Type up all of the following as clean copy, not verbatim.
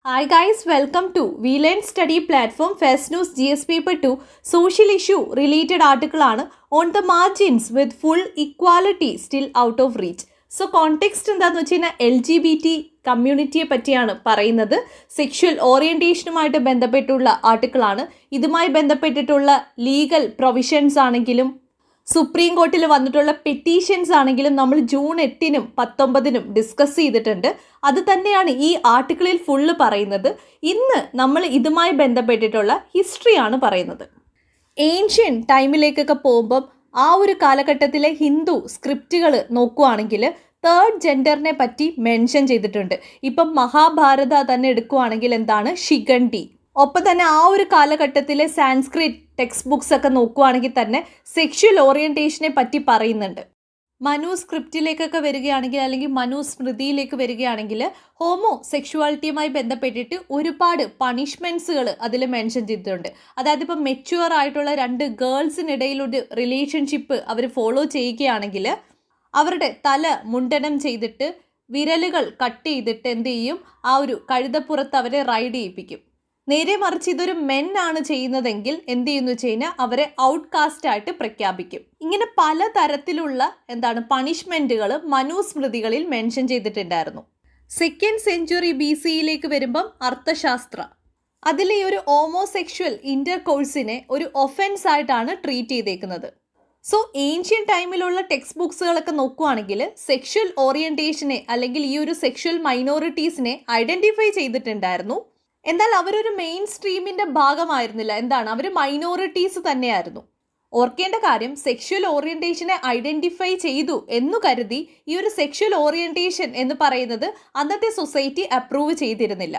Hi guys, welcome to VLearn Study Platform Fast News GS Paper 2 Social Issue Related article ആണ് On the Margins with Full Equality Still Out of Reach. So context എന്താണെന്ന് വെച്ച് കഴിഞ്ഞാൽ LGBT കമ്മ്യൂണിറ്റിയെ പറ്റിയാണ് പറയുന്നത്. Sexual ഓറിയൻറ്റേഷനുമായിട്ട് ബന്ധപ്പെട്ടുള്ള ആർട്ടിക്കിളാണ്. ഇതുമായി ബന്ധപ്പെട്ടിട്ടുള്ള legal provisions ആണെങ്കിലും സുപ്രീം കോർട്ടിൽ വന്നിട്ടുള്ള പെറ്റീഷൻസ് ആണെങ്കിലും നമ്മൾ ജൂൺ 8-നും 19-നും ഡിസ്കസ് ചെയ്തിട്ടുണ്ട്. അത് തന്നെയാണ് ഈ ആർട്ടിക്കിളിൽ ഫുള്ള് പറയുന്നത്. ഇന്ന് നമ്മൾ ഇതുമായി ബന്ധപ്പെട്ടിട്ടുള്ള ഹിസ്റ്ററിയാണ് പറയുന്നത്. ഏൻഷ്യൻ ടൈമിലേക്കൊക്കെ പോകുമ്പം ആ ഒരു കാലഘട്ടത്തിലെ ഹിന്ദു സ്ക്രിപ്റ്റുകൾ നോക്കുകയാണെങ്കിൽ തേർഡ് ജെൻഡറിനെ പറ്റി മെൻഷൻ ചെയ്തിട്ടുണ്ട്. ഇപ്പം മഹാഭാരത തന്നെ എടുക്കുകയാണെങ്കിൽ എന്താണ് ശിഖണ്ഡി. ഒപ്പം തന്നെ ആ ഒരു കാലഘട്ടത്തിലെ സാൻസ്ക്രിറ്റ് ടെക്സ്റ്റ് ബുക്സ് ഒക്കെ നോക്കുകയാണെങ്കിൽ തന്നെ സെക്ഷൽ ഓറിയൻറ്റേഷനെ പറ്റി പറയുന്നുണ്ട്. മനു സ്ക്രിപ്റ്റിലേക്കൊക്കെ വരികയാണെങ്കിൽ അല്ലെങ്കിൽ മനു സ്മൃതിയിലേക്ക് വരികയാണെങ്കിൽ ഹോമോ സെക്ഷുവാലിറ്റിയുമായി ബന്ധപ്പെട്ടിട്ട് ഒരുപാട് പണിഷ്മെൻറ്റ്സുകൾ അതിൽ മെൻഷൻ ചെയ്തിട്ടുണ്ട്. അതായത് ഇപ്പം മെച്യൂർ ആയിട്ടുള്ള രണ്ട് ഗേൾസിനിടയിലൊരു റിലേഷൻഷിപ്പ് അവർ ഫോളോ ചെയ്യുകയാണെങ്കിൽ അവരുടെ തല മുണ്ടനം ചെയ്തിട്ട് വിരലുകൾ കട്ട് ചെയ്തിട്ട് എന്ത് ചെയ്യും, ആ ഒരു കഴുതപ്പുറത്ത് അവരെ റൈഡ് ചെയ്യിപ്പിക്കും. നേരെ മറിച്ച് ഇതൊരു മെൻ ആണ് ചെയ്യുന്നതെങ്കിൽ എന്ത് ചെയ്യുന്നു വെച്ച് കഴിഞ്ഞാൽ അവരെ ഔട്ട്കാസ്റ്റ് ആയിട്ട് പ്രഖ്യാപിക്കും. ഇങ്ങനെ പല തരത്തിലുള്ള പണിഷ്മെൻറ്റുകൾ മനുസ്മൃതികളിൽ മെൻഷൻ ചെയ്തിട്ടുണ്ടായിരുന്നു. 2nd സെഞ്ച്വറി BC വരുമ്പം അർത്ഥശാസ്ത്ര അതിൽ ഈ ഒരു ഹോമോസെക്ഷൽ ഇൻ്റർകോഴ്സിനെ ഒരു ഒഫൻസ് ആയിട്ടാണ് ട്രീറ്റ് ചെയ്തേക്കുന്നത്. സോ ഏൻഷ്യൻ ടൈമിലുള്ള ടെക്സ്റ്റ് ബുക്സുകളൊക്കെ നോക്കുകയാണെങ്കിൽ സെക്ഷൽ ഓറിയൻറ്റേഷനെ അല്ലെങ്കിൽ ഈ ഒരു സെക്ഷൽ മൈനോറിറ്റീസിനെ ഐഡൻറ്റിഫൈ ചെയ്തിട്ടുണ്ടായിരുന്നു. എന്നാൽ അവരൊരു മെയിൻ സ്ട്രീമിൻ്റെ ഭാഗമായിരുന്നില്ല. അവർ മൈനോറിറ്റീസ് തന്നെയായിരുന്നു. ഓർക്കേണ്ട കാര്യം, സെക്ഷൽ ഓറിയൻറ്റേഷനെ ഐഡൻറ്റിഫൈ ചെയ്തു എന്നു കരുതി ഈ ഒരു സെക്ഷൽ ഓറിയൻറ്റേഷൻ എന്ന് പറയുന്നത് അന്നത്തെ സൊസൈറ്റി അപ്രൂവ് ചെയ്തിരുന്നില്ല.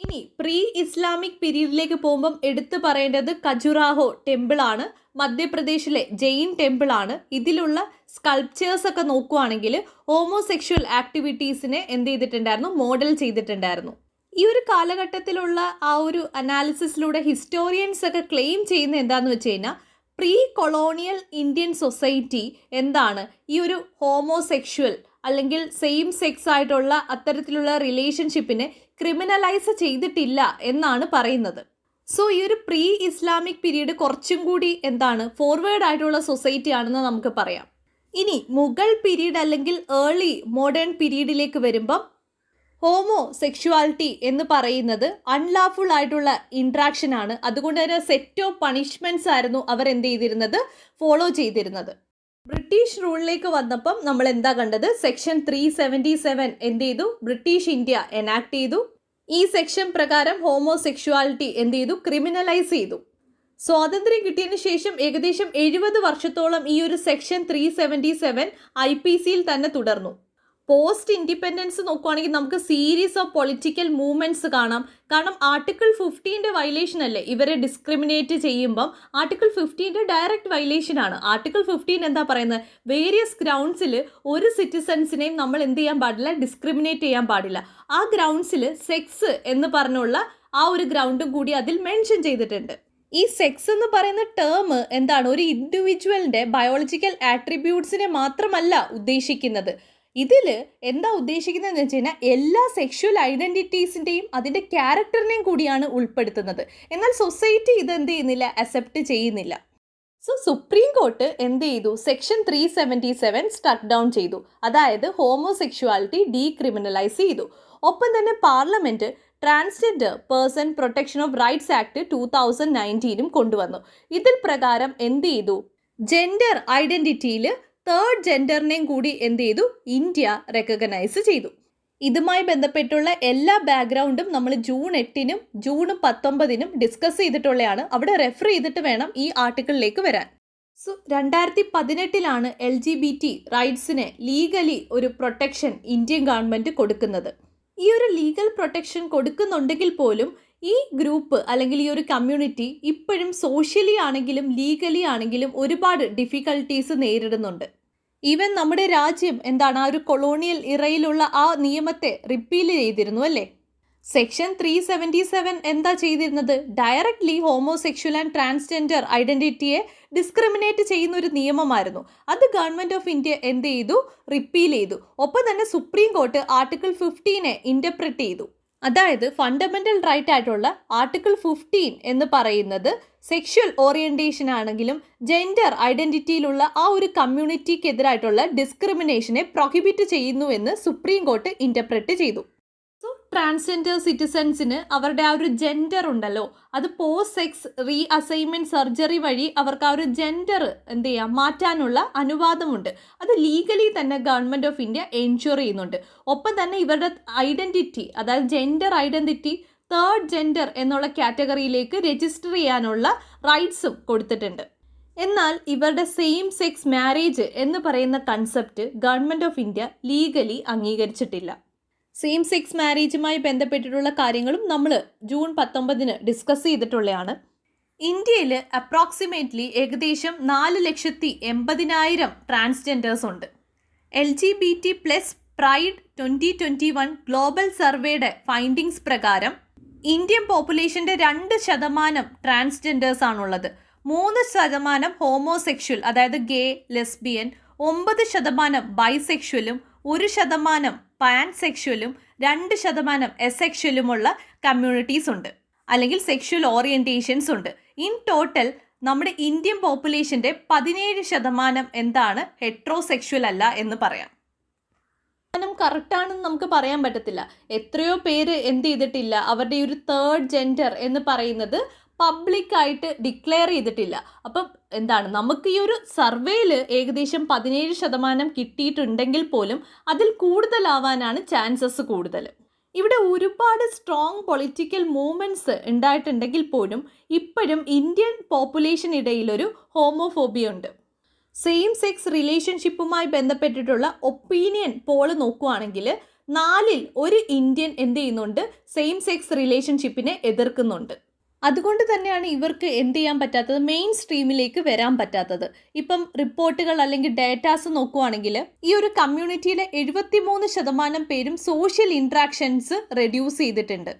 ഇനി പ്രീ ഇസ്ലാമിക് പീരീഡിലേക്ക് പോകുമ്പം എടുത്തു പറയേണ്ടത് ഖജുറാഹോ ടെമ്പിളാണ്. മധ്യപ്രദേശിലെ ജെയിൻ ടെമ്പിളാണ്. ഇതിലുള്ള സ്കൾപ്ചേഴ്സ് ഒക്കെ നോക്കുകയാണെങ്കിൽ ഹോമോസെക്ഷൽ ആക്ടിവിറ്റീസിനെ എന്ത് ചെയ്തിട്ടുണ്ടായിരുന്നു, മോഡൽ ചെയ്തിട്ടുണ്ടായിരുന്നു. ഈ ഒരു കാലഘട്ടത്തിലുള്ള ആ ഒരു അനാലിസിസിലൂടെ ഹിസ്റ്റോറിയൻസ് ഒക്കെ ക്ലെയിം ചെയ്യുന്ന എന്താണെന്ന് വെച്ച് കഴിഞ്ഞാൽ പ്രീ കൊളോണിയൽ ഇന്ത്യൻ സൊസൈറ്റി ഈ ഒരു ഹോമോസെക്ഷൽ അല്ലെങ്കിൽ സെയിം സെക്സ് ആയിട്ടുള്ള അത്തരത്തിലുള്ള റിലേഷൻഷിപ്പിനെ ക്രിമിനലൈസ് ചെയ്തിട്ടില്ല എന്നാണ് പറയുന്നത്. സോ ഈ ഒരു പ്രീ ഇസ്ലാമിക് പീരീഡ് കുറച്ചും കൂടി ഫോർവേഡ് ആയിട്ടുള്ള സൊസൈറ്റി ആണെന്ന് നമുക്ക് പറയാം. ഇനി മുഗൾ പീരീഡ് അല്ലെങ്കിൽ ഏർലി മോഡേൺ പീരീഡിലേക്ക് വരുമ്പം ഹോമോ സെക്ഷുവാലിറ്റി എന്ന് പറയുന്നത് അൺലാഫുൾ ആയിട്ടുള്ള ഇൻട്രാക്ഷൻ ആണ്. അതുകൊണ്ട് തന്നെ സെറ്റ് ഓഫ് പണിഷ്മെൻറ്റ്സ് ആയിരുന്നു അവർ എന്ത് ചെയ്തിരുന്നത്, ഫോളോ ചെയ്തിരുന്നത്. ബ്രിട്ടീഷ് റൂളിലേക്ക് വന്നപ്പം നമ്മൾ എന്താ കണ്ടത്, സെക്ഷൻ 377 എന്ത് ചെയ്തു, ബ്രിട്ടീഷ് ഇന്ത്യ എനാക്ട് ചെയ്തു. ഈ സെക്ഷൻ പ്രകാരം ഹോമോ സെക്ഷുവാലിറ്റി എന്ത് ചെയ്തു, ക്രിമിനലൈസ് ചെയ്തു. സ്വാതന്ത്ര്യം കിട്ടിയതിന് ശേഷം ഏകദേശം 70 വർഷത്തോളം ഈ ഒരു സെക്ഷൻ 377 IPCയിൽ തന്നെ തുടർന്നു. പോസ്റ്റ് ഇൻഡിപെൻഡൻസ് നോക്കുവാണെങ്കിൽ നമുക്ക് സീരീസ് ഓഫ് പൊളിറ്റിക്കൽ മൂവ്മെൻറ്റ്സ് കാണാം. കാരണം ആർട്ടിക്കിൾ 15 വയലേഷൻ അല്ലേ ഇവരെ ഡിസ്ക്രിമിനേറ്റ് ചെയ്യുമ്പം ആർട്ടിക്കിൾ 15 ഡയറക്റ്റ് വയലേഷൻ ആണ്. ആർട്ടിക്കിൾ 15 എന്താ പറയുന്നത്, വേരിയസ് ഗ്രൗണ്ട്സിൽ ഒരു സിറ്റിസൺസിനെയും നമ്മൾ എന്ത് ചെയ്യാൻ പാടില്ല, ഡിസ്ക്രിമിനേറ്റ് ചെയ്യാൻ പാടില്ല. ആ ഗ്രൗണ്ട്സിൽ സെക്സ് എന്ന് പറഞ്ഞുള്ള ആ ഒരു ഗ്രൗണ്ടും കൂടി അതിൽ മെൻഷൻ ചെയ്തിട്ടുണ്ട്. ഈ സെക്സ് എന്ന് പറയുന്ന ടേം ഒരു ഇൻഡിവിജ്വലിൻ്റെ ബയോളജിക്കൽ ആട്രിബ്യൂട്ട്സിനെ മാത്രമല്ല ഉദ്ദേശിക്കുന്നത്. ഇതിൽ എന്താ ഉദ്ദേശിക്കുന്നതെന്ന് വെച്ച് കഴിഞ്ഞാൽ എല്ലാ സെക്ഷൽ ഐഡൻറ്റിറ്റീസിൻ്റെയും അതിൻ്റെ ക്യാരക്ടറിനെയും കൂടിയാണ് ഉൾപ്പെടുത്തുന്നത്. എന്നാൽ സൊസൈറ്റി ഇതെന്ത് ചെയ്യുന്നില്ല, അക്സെപ്റ്റ് ചെയ്യുന്നില്ല. സോ സുപ്രീം കോർട്ട് എന്ത് ചെയ്തു, സെക്ഷൻ 377 സ്ട്രക്ക് ഡൗൺ ചെയ്തു. അതായത് ഹോമോസെക്ഷുവാലിറ്റി ഡീക്രിമിനലൈസ് ചെയ്തു. ഒപ്പം തന്നെ parliament transgender person protection of rights act 2019 കൊണ്ടുവന്നു. ഇതിൽ പ്രകാരം എന്ത് ചെയ്തു, ജെൻഡർ ഐഡൻറ്റിറ്റിയിൽ തേർഡ് ജെൻഡറിനെയും കൂടി എന്ത് ചെയ്തു, ഇന്ത്യ റെക്കഗ്നൈസ് ചെയ്തു. ഇതുമായി ബന്ധപ്പെട്ടുള്ള എല്ലാ ബാക്ക്ഗ്രൗണ്ടും നമ്മൾ ജൂൺ 8-നും ജൂൺ 19-നും ഡിസ്കസ് ചെയ്തിട്ടുള്ളതാണ്. അവിടെ റെഫർ ചെയ്തിട്ട് വേണം ഈ ആർട്ടിക്കിളിലേക്ക് വരാൻ. സോ 2018 LGBT റൈറ്റ്സിന് ലീഗലി ഒരു പ്രൊട്ടക്ഷൻ ഇന്ത്യൻ ഗവൺമെൻറ് കൊടുക്കുന്നത്. ഈ ഒരു ലീഗൽ പ്രൊട്ടക്ഷൻ കൊടുക്കുന്നുണ്ടെങ്കിൽ പോലും ഈ ഗ്രൂപ്പ് അല്ലെങ്കിൽ ഈ ഒരു കമ്മ്യൂണിറ്റി ഇപ്പോഴും സോഷ്യലി ആണെങ്കിലും ലീഗലി ആണെങ്കിലും ഒരുപാട് ഡിഫിക്കൽട്ടീസ് നേരിടുന്നുണ്ട്. ഈവൻ നമ്മുടെ രാജ്യം ആ ഒരു കൊളോണിയൽ ഇറയിലുള്ള ആ നിയമത്തെ റിപ്പീൽ ചെയ്തിരുന്നു അല്ലേ. സെക്ഷൻ 377 എന്താ ചെയ്തിരുന്നത്, ഡയറക്റ്റ്ലി ഹോമോസെക്ഷൽ ആൻഡ് ട്രാൻസ്ജെൻഡർ ഐഡൻറ്റിറ്റിയെ ഡിസ്ക്രിമിനേറ്റ് ചെയ്യുന്ന ഒരു നിയമമായിരുന്നു. അത് ഗവൺമെൻറ് ഓഫ് ഇന്ത്യ എന്ത് ചെയ്തു, റിപ്പീൽ ചെയ്തു. ഒപ്പം തന്നെ സുപ്രീം കോർട്ട് ആർട്ടിക്കിൾ 15 ഇൻ്റർപ്രറ്റ് ചെയ്തു. അതായത് ഫണ്ടമെൻ്റൽ റൈറ്റ് ആയിട്ടുള്ള ആർട്ടിക്കിൾ 15 എന്ന് പറയുന്നത് സെക്ഷൽ ഓറിയൻറ്റേഷൻ ആണെങ്കിലും ജെൻഡർ ഐഡൻറ്റിറ്റിയിലുള്ള ആ ഒരു കമ്മ്യൂണിറ്റിക്കെതിരായിട്ടുള്ള ഡിസ്ക്രിമിനേഷനെ പ്രൊഹിബിറ്റ് ചെയ്യുന്നു എന്ന് സുപ്രീം കോർട്ട് ഇൻ്റർപ്രറ്റ് ചെയ്തു. സോ ട്രാൻസ്ജെൻഡർ സിറ്റിസൺസിന് അവരുടെ ആ ഒരു ജെൻഡർ ഉണ്ടല്ലോ, അത് post sex re assignment surgery വഴി അവർക്ക് ആ ഒരു ജെൻഡർ മാറ്റാനുള്ള അനുവാദമുണ്ട്. അത് ലീഗലി തന്നെ ഗവൺമെൻറ് ഓഫ് ഇന്ത്യ എൻഷുർ ചെയ്യുന്നുണ്ട്. ഒപ്പം തന്നെ ഇവരുടെ ഐഡൻറ്റിറ്റി, അതായത് ജെൻഡർ ഐഡൻറ്റിറ്റി തേർഡ് ജെൻഡർ എന്നുള്ള കാറ്റഗറിയിലേക്ക് രജിസ്റ്റർ ചെയ്യാനുള്ള റൈറ്റ്സും കൊടുത്തിട്ടുണ്ട്. എന്നാൽ ഇവരുടെ സെയിം സെക്സ് മാരേജ് എന്ന് പറയുന്ന concept government of India legally അംഗീകരിച്ചിട്ടില്ല. സെയിം സെക്സ് മാരേജുമായി ബന്ധപ്പെട്ടിട്ടുള്ള കാര്യങ്ങളും നമ്മൾ ജൂൺ 19 ഡിസ്കസ് ചെയ്തിട്ടുള്ളതാണ്. ഇന്ത്യയിൽ അപ്രോക്സിമേറ്റ്ലി ഏകദേശം 4,80,000 ട്രാൻസ്ജെൻഡേഴ്സ് ഉണ്ട്. LGBT+ പ്രൈഡ് 2021 ഗ്ലോബൽ സർവേയുടെ ഫൈൻഡിങ്സ് പ്രകാരം ഇന്ത്യൻ പോപ്പുലേഷൻ്റെ 2% ട്രാൻസ്ജെൻഡേഴ്സ് ആണുള്ളത്. 3% ഹോമോസെക്ഷൽ, അതായത് ഗേ, ലെസ്ബിയൻ, 9% ബൈസെക്ഷലും, 1% പാൻസെക്ഷലും, 2% എസെക്ഷലുമുള്ള കമ്മ്യൂണിറ്റീസ് ഉണ്ട്, അല്ലെങ്കിൽ സെക്ഷൽ ഓറിയൻറ്റേഷൻസ് ഉണ്ട്. ഇൻ ടോട്ടൽ നമ്മുടെ ഇന്ത്യൻ പോപ്പുലേഷൻ്റെ 17% ഹെട്രോസെക്ഷൽ അല്ല എന്ന് പറയാം. കറക്റ്റാണെന്ന് നമുക്ക് പറയാൻ പറ്റത്തില്ല. എത്രയോ പേര് എന്ത് ചെയ്തിട്ടില്ല, അവരുടെ ഒരു തേർഡ് ജെൻഡർ എന്ന് പറയുന്നത് പബ്ലിക്കായിട്ട് ഡിക്ലെയർ ചെയ്തിട്ടില്ല. അപ്പം നമുക്ക് ഈ ഒരു സർവേയിൽ ഏകദേശം 17% കിട്ടിയിട്ടുണ്ടെങ്കിൽ പോലും അതിൽ കൂടുതലാവാനാണ് ചാൻസസ് കൂടുതൽ. ഇവിടെ ഒരുപാട് സ്ട്രോങ് പൊളിറ്റിക്കൽ മൂവ്മെൻറ്റ്സ് ഉണ്ടായിട്ടുണ്ടെങ്കിൽ പോലും ഇപ്പോഴും ഇന്ത്യൻ പോപ്പുലേഷനിടയിലൊരു ഹോമോഫോബിയ ഉണ്ട്. സെയിം സെക്സ് റിലേഷൻഷിപ്പുമായി ബന്ധപ്പെട്ടിട്ടുള്ള ഒപ്പീനിയൻ പോൾ നോക്കുകയാണെങ്കിൽ 4-ൽ 1 ഇന്ത്യൻ എന്ത് ചെയ്യുന്നുണ്ട്, സെയിം സെക്സ് റിലേഷൻഷിപ്പിനെ എതിർക്കുന്നുണ്ട്. അതുകൊണ്ട് തന്നെയാണ് ഇവർക്ക് എന്ത് ചെയ്യാൻ പറ്റാത്തത്, മെയിൻ സ്ട്രീമിലേക്ക് വരാൻ പറ്റാത്തത്. ഇപ്പം റിപ്പോർട്ടുകൾ അല്ലെങ്കിൽ ഡേറ്റാസ് നോക്കുകയാണെങ്കിൽ ഈ ഒരു കമ്മ്യൂണിറ്റിയിലെ 73% പേരും സോഷ്യൽ ഇൻട്രാക്ഷൻസ് റെഡ്യൂസ് ചെയ്തിട്ടുണ്ട്.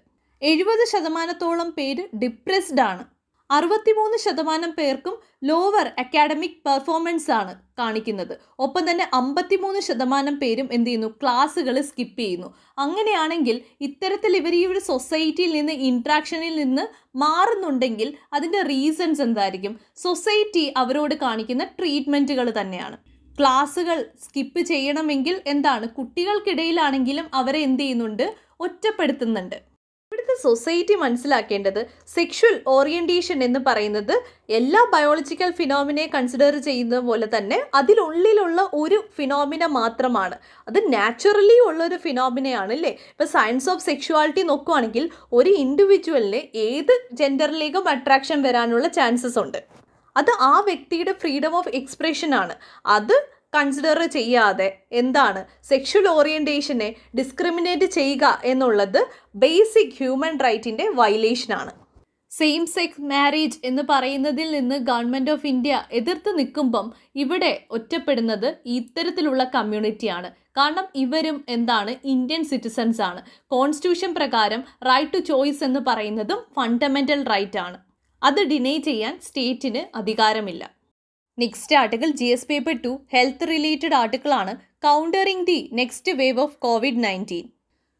70% പേര് ഡിപ്രസ്ഡ് ആണ്. 63% പേർക്കും ലോവർ അക്കാഡമിക് പെർഫോമൻസ് ആണ് കാണിക്കുന്നത്. ഒപ്പം തന്നെ 53% പേരും എന്ത് ചെയ്യുന്നു, ക്ലാസ്സുകൾ സ്കിപ്പ് ചെയ്യുന്നു. അങ്ങനെയാണെങ്കിൽ ഇത്തരത്തിൽ ഇവർ ഈ ഒരു സൊസൈറ്റിയിൽ നിന്ന്, ഇൻട്രാക്ഷനിൽ നിന്ന് മാറുന്നുണ്ടെങ്കിൽ അതിൻ്റെ റീസൺസ് എന്തായിരിക്കും? സൊസൈറ്റി അവരോട് കാണിക്കുന്ന ട്രീറ്റ്മെൻറ്റുകൾ തന്നെയാണ്. ക്ലാസ്സുകൾ സ്കിപ്പ് ചെയ്യണമെങ്കിൽ കുട്ടികൾക്കിടയിലാണെങ്കിലും അവരെ എന്ത് ചെയ്യുന്നുണ്ട്, ഒറ്റപ്പെടുത്തുന്നുണ്ട്. ഇവിടുത്തെ സൊസൈറ്റി മനസ്സിലാക്കേണ്ടത് സെക്ഷൽ ഓറിയൻറ്റേഷൻ എന്ന് പറയുന്നത് എല്ലാ ബയോളജിക്കൽ ഫിനോമിനെ കൺസിഡർ ചെയ്യുന്നത് പോലെ തന്നെ അതിനുള്ളിലുള്ള ഒരു ഫിനോമിന മാത്രമാണ്. അത് നാച്ചുറലി ഉള്ളൊരു ഫിനോമിനയാണ് അല്ലേ. ഇപ്പോൾ സയൻസ് ഓഫ് സെക്ഷുവാലിറ്റി നോക്കുകയാണെങ്കിൽ ഒരു ഇൻഡിവിജ്വലിന് ഏത് ജെൻഡറിലേക്കും അട്രാക്ഷൻ വരാനുള്ള ചാൻസസ് ഉണ്ട്. അത് ആ വ്യക്തിയുടെ ഫ്രീഡം ഓഫ് എക്സ്പ്രഷൻ ആണ്. അത് കൺസിഡർ ചെയ്യാതെ സെക്ഷൽ ഓറിയൻറ്റേഷനെ ഡിസ്ക്രിമിനേറ്റ് ചെയ്യുക എന്നുള്ളത് ബേസിക് ഹ്യൂമൻ റൈറ്റിൻ്റെ വയലേഷനാണ്. സെയിം സെക്സ് മാരേജ് എന്ന് പറയുന്നതിൽ നിന്ന് ഗവൺമെൻറ് ഓഫ് ഇന്ത്യ എതിർത്ത് നിൽക്കുമ്പം ഇവിടെ ഒറ്റപ്പെടുന്നത് ഇത്തരത്തിലുള്ള കമ്മ്യൂണിറ്റിയാണ്. കാരണം ഇവരും ഇന്ത്യൻ സിറ്റിസൺസ് ആണ്. കോൺസ്റ്റിറ്റ്യൂഷൻ പ്രകാരം റൈറ്റ് ടു ചോയ്സ് എന്ന് പറയുന്നതും ഫണ്ടമെൻ്റൽ റൈറ്റ് ആണ്. അത് ഡിനൈ ചെയ്യാൻ സ്റ്റേറ്റിന് അധികാരമില്ല. Next article GS paper 2 health related article ആണ്. Countering the next wave of COVID-19.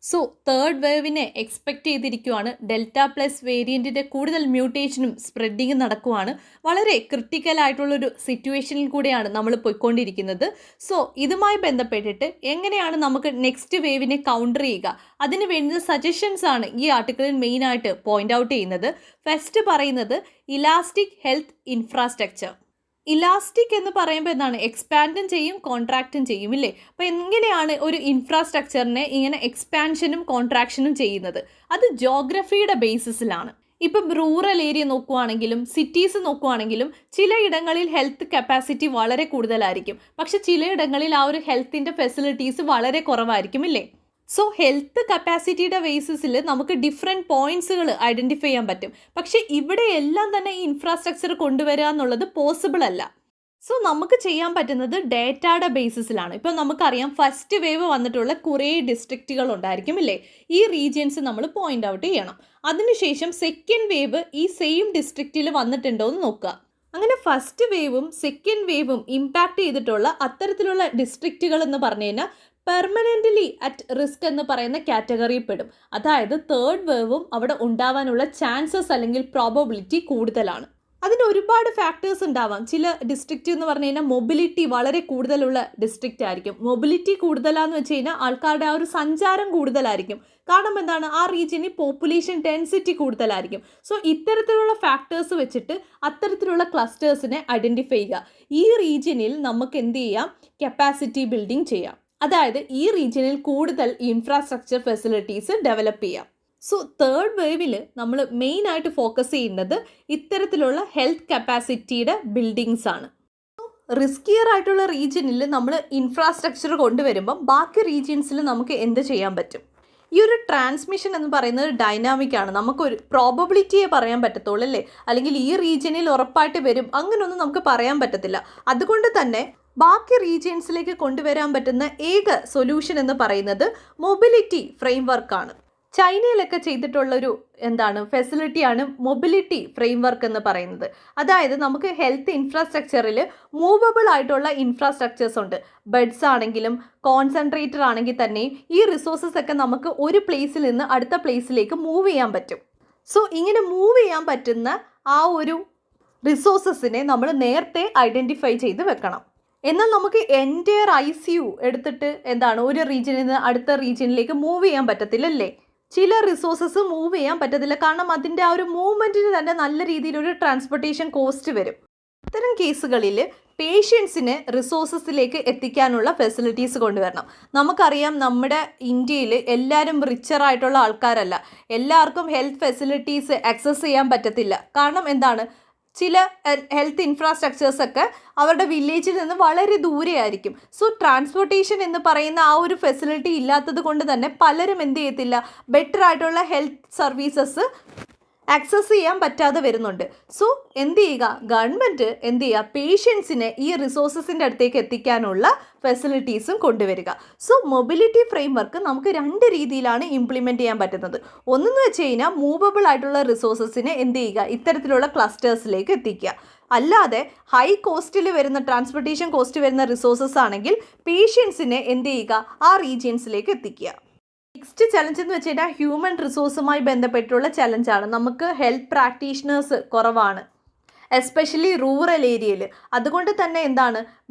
So third വേവിനെ എക്സ്പെക്റ്റ് ചെയ്തിരിക്കുവാണ്. Delta+ വേരിയൻറ്റിൻ്റെ കൂടുതൽ മ്യൂട്ടേഷനും സ്പ്രെഡിങ്ങും നടക്കുവാണ്. വളരെ ക്രിട്ടിക്കലായിട്ടുള്ളൊരു സിറ്റുവേഷനിൽ കൂടെയാണ് നമ്മൾ പോയിക്കൊണ്ടിരിക്കുന്നത്. സോ ഇതുമായി ബന്ധപ്പെട്ടിട്ട് എങ്ങനെയാണ് നമുക്ക് നെക്സ്റ്റ് വേവിനെ കൗണ്ടർ ചെയ്യുക, അതിന് വേണ്ടുന്ന സജഷൻസ് ആണ് ഈ ആർട്ടിക്കിളിൽ മെയിനായിട്ട് പോയിൻ്റ് ഔട്ട് ചെയ്യുന്നത്. ഫസ്റ്റ് പറയുന്നത് ഇലാസ്റ്റിക് ഹെൽത്ത് ഇൻഫ്രാസ്ട്രക്ചർ. ഇലാസ്റ്റിക് എന്ന് പറയുമ്പോൾ എക്സ്പാൻഡും ചെയ്യും കോൺട്രാക്റ്റും ചെയ്യും ഇല്ലേ. അപ്പോൾ എങ്ങനെയാണ് ഒരു ഇൻഫ്രാസ്ട്രക്ചറിനെ ഇങ്ങനെ എക്സ്പാൻഷനും കോൺട്രാക്ഷനും ചെയ്യുന്നത്? അത് ജോഗ്രഫിയുടെ ബേസിസിലാണ്. ഇപ്പം റൂറൽ ഏരിയ നോക്കുവാണെങ്കിലും സിറ്റീസ് നോക്കുവാണെങ്കിലും ചിലയിടങ്ങളിൽ ഹെൽത്ത് കപ്പാസിറ്റി വളരെ കൂടുതലായിരിക്കും, പക്ഷെ ചിലയിടങ്ങളിൽ ആ ഒരു ഹെൽത്തിൻ്റെ ഫെസിലിറ്റീസ് വളരെ കുറവായിരിക്കും ഇല്ലേ. സോ ഹെൽത്ത് കപ്പാസിറ്റിയുടെ ബേസിസിൽ നമുക്ക് ഡിഫറെൻറ്റ് പോയിൻറ്റ്സുകൾ ഐഡൻറ്റിഫൈ ചെയ്യാൻ പറ്റും. പക്ഷേ ഇവിടെ എല്ലാം തന്നെ ഈ ഇൻഫ്രാസ്ട്രക്ചർ കൊണ്ടുവരിക എന്നുള്ളത് പോസിബിൾ അല്ല. സോ നമുക്ക് ചെയ്യാൻ പറ്റുന്നത് ഡേറ്റയുടെ ബേസിസിലാണ്. ഇപ്പോൾ നമുക്കറിയാം ഫസ്റ്റ് വേവ് വന്നിട്ടുള്ള കുറേ ഡിസ്ട്രിക്റ്റുകൾ ഉണ്ടായിരിക്കും ഇല്ലേ. ഈ റീജിയൻസ് നമ്മൾ പോയിൻ്റ് ഔട്ട് ചെയ്യണം. അതിനുശേഷം സെക്കൻഡ് വേവ് ഈ സെയിം ഡിസ്ട്രിക്റ്റിൽ വന്നിട്ടുണ്ടോ എന്ന് നോക്കുക. അങ്ങനെ ഫസ്റ്റ് വേവും സെക്കൻഡ് വേവും ഇമ്പാക്റ്റ് ചെയ്തിട്ടുള്ള അത്തരത്തിലുള്ള ഡിസ്ട്രിക്റ്റുകൾ എന്ന് പറഞ്ഞു കഴിഞ്ഞാൽ പെർമനൻ്റ്ലി അറ്റ് റിസ്ക് എന്ന് പറയുന്ന കാറ്റഗറിയിൽ പെടും. അതായത് തേർഡ് വേവും അവിടെ ഉണ്ടാവാനുള്ള ചാൻസസ് അല്ലെങ്കിൽ പ്രോബബിലിറ്റി കൂടുതലാണ്. അതിന് ഒരുപാട് ഫാക്ടേഴ്സ് ഉണ്ടാവാം. ചില ഡിസ്ട്രിക്റ്റ് എന്ന് പറഞ്ഞു കഴിഞ്ഞാൽ മൊബിലിറ്റി വളരെ കൂടുതലുള്ള ഡിസ്ട്രിക്റ്റ് ആയിരിക്കും. മൊബിലിറ്റി കൂടുതലാന്ന് വെച്ച് കഴിഞ്ഞാൽ ആൾക്കാരുടെ ആ ഒരു സഞ്ചാരം കൂടുതലായിരിക്കും. കാരണം എന്താണ്, ആ റീജിയനിൽ പോപ്പുലേഷൻ ഡെൻസിറ്റി കൂടുതലായിരിക്കും. സോ ഇത്തരത്തിലുള്ള ഫാക്ടേഴ്സ് വെച്ചിട്ട് അത്തരത്തിലുള്ള ക്ലസ്റ്റേഴ്സിനെ ഐഡൻറ്റിഫൈ ചെയ്യുക. ഈ റീജിയനിൽ നമുക്ക് എന്ത് ചെയ്യാം, കപ്പാസിറ്റി ബിൽഡിംഗ് ചെയ്യാം. അതായത് ഈ റീജിയനിൽ കൂടുതൽ ഇൻഫ്രാസ്ട്രക്ചർ ഫെസിലിറ്റീസ് ഡെവലപ്പ് ചെയ്യാം. സോ തേർഡ് വേവിൽ നമ്മൾ മെയിനായിട്ട് ഫോക്കസ് ചെയ്യുന്നത് ഇത്തരത്തിലുള്ള ഹെൽത്ത് കപ്പാസിറ്റിയുടെ ബിൽഡിങ്സ് ആണ്. റിസ്കിയർ ആയിട്ടുള്ള റീജിയനിൽ നമ്മൾ ഇൻഫ്രാസ്ട്രക്ചർ കൊണ്ടുവരുമ്പം ബാക്കി റീജിയൻസിൽ നമുക്ക് എന്ത് ചെയ്യാൻ പറ്റും? ഈ ഒരു ട്രാൻസ്മിഷൻ എന്ന് പറയുന്നത് ഡൈനാമിക് ആണ്. നമുക്കൊരു പ്രോബബിലിറ്റിയെ പറയാൻ പറ്റത്തുള്ളൂ അല്ലേ? അല്ലെങ്കിൽ ഈ റീജിയനിൽ ഉറപ്പായിട്ട് വരും അങ്ങനെയൊന്നും നമുക്ക് പറയാൻ പറ്റത്തില്ല. അതുകൊണ്ട് തന്നെ ബാക്കി റീജിയൻസിലേക്ക് കൊണ്ടുവരാൻ പറ്റുന്ന ഏക സൊല്യൂഷൻ എന്ന് പറയുന്നത് മൊബിലിറ്റി ഫ്രെയിംവർക്കാണ്. ചൈനയിലൊക്കെ ചെയ്തിട്ടുള്ളൊരു ഫെസിലിറ്റിയാണ് മൊബിലിറ്റി ഫ്രെയിംവർക്ക് എന്ന് പറയുന്നത്. അതായത് നമുക്ക് ഹെൽത്ത് ഇൻഫ്രാസ്ട്രക്ചറിൽ മൂവബിൾ ആയിട്ടുള്ള ഇൻഫ്രാസ്ട്രക്ചേഴ്സ് ഉണ്ട്. ബെഡ്സ് ആണെങ്കിലും കോൺസെൻട്രേറ്റർ ആണെങ്കിൽ തന്നെയും ഈ റിസോഴ്സസ് ഒക്കെ നമുക്ക് ഒരു പ്ലേസിൽ നിന്ന് അടുത്ത പ്ലേസിലേക്ക് മൂവ് ചെയ്യാൻ പറ്റും. സോ ഇങ്ങനെ മൂവ് ചെയ്യാൻ പറ്റുന്ന ആ ഒരു റിസോഴ്സസിനെ നമ്മൾ നേരത്തെ ഐഡൻറ്റിഫൈ ചെയ്ത് വെക്കണം. എന്നാൽ നമുക്ക് എൻറ്റയർ ICU എടുത്തിട്ട് ഒരു റീജിയനിൽ നിന്ന് അടുത്ത റീജിയനിലേക്ക് മൂവ് ചെയ്യാൻ പറ്റത്തില്ലല്ലേ? ചില റിസോഴ്സസ് മൂവ് ചെയ്യാൻ പറ്റത്തില്ല. കാരണം അതിൻ്റെ ആ ഒരു മൂവ്മെൻറ്റിന് തന്നെ നല്ല രീതിയിലൊരു ട്രാൻസ്പോർട്ടേഷൻ കോസ്റ്റ് വരും. അത്തരം കേസുകളിൽ പേഷ്യൻസിനെ റിസോഴ്സസിലേക്ക് എത്തിക്കാനുള്ള ഫെസിലിറ്റീസ് കൊണ്ടുവരണം. നമുക്കറിയാം നമ്മുടെ ഇന്ത്യയിൽ എല്ലാവരും റിച്ചറായിട്ടുള്ള ആൾക്കാരല്ല. എല്ലാവർക്കും ഹെൽത്ത് ഫെസിലിറ്റീസ് ആക്സസ് ചെയ്യാൻ പറ്റത്തില്ല. കാരണം ചില ഹെൽത്ത് ഇൻഫ്രാസ്ട്രക്ചേഴ്സൊക്കെ അവരുടെ വില്ലേജിൽ നിന്ന് വളരെ ദൂരെയായിരിക്കും. സോ ട്രാൻസ്പോർട്ടേഷൻ എന്ന് പറയുന്ന ആ ഒരു ഫെസിലിറ്റി ഇല്ലാത്തത് കൊണ്ട് തന്നെ പലരും എന്ത് ചെയ്യത്തില്ല, ബെറ്റർ ആയിട്ടുള്ള ഹെൽത്ത് സർവീസസ് ആക്സസ് ചെയ്യാൻ പറ്റാതെ വരുന്നുണ്ട്. സോ ഗവൺമെൻറ് പേഷ്യൻസിനെ ഈ റിസോഴ്സസിൻ്റെ അടുത്തേക്ക് എത്തിക്കാനുള്ള ഫെസിലിറ്റീസും കൊണ്ടുവരിക. സോ മൊബിലിറ്റി ഫ്രെയിംവർക്ക് നമുക്ക് 2 രീതിയിലാണ് ഇംപ്ലിമെൻറ്റ് ചെയ്യാൻ പറ്റുന്നത്. ഒന്നെന്ന് വെച്ച് കഴിഞ്ഞാൽ മൂവബിൾ ആയിട്ടുള്ള റിസോഴ്സസിനെ ഇത്തരത്തിലുള്ള ക്ലസ്റ്റേഴ്സിലേക്ക് എത്തിക്കുക. അല്ലാതെ ഹൈ കോസ്റ്റിൽ വരുന്ന ട്രാൻസ്പോർട്ടേഷൻ കോസ്റ്റ് വരുന്ന റിസോഴ്സസ് ആണെങ്കിൽ പേഷ്യൻസിനെ ആ റീജിയൻസിലേക്ക് എത്തിക്കുക. നെക്സ്റ്റ് ചലഞ്ച് എന്ന് വെച്ച് കഴിഞ്ഞാൽ ഹ്യൂമൻ റിസോഴ്സുമായി ബന്ധപ്പെട്ടുള്ള ചലഞ്ചാണ്. നമുക്ക് ഹെൽത്ത് പ്രാക്ടീഷണേഴ്സ് കുറവാണ്, എസ്പെഷ്യലി റൂറൽ ഏരിയയിൽ. അതുകൊണ്ട് തന്നെ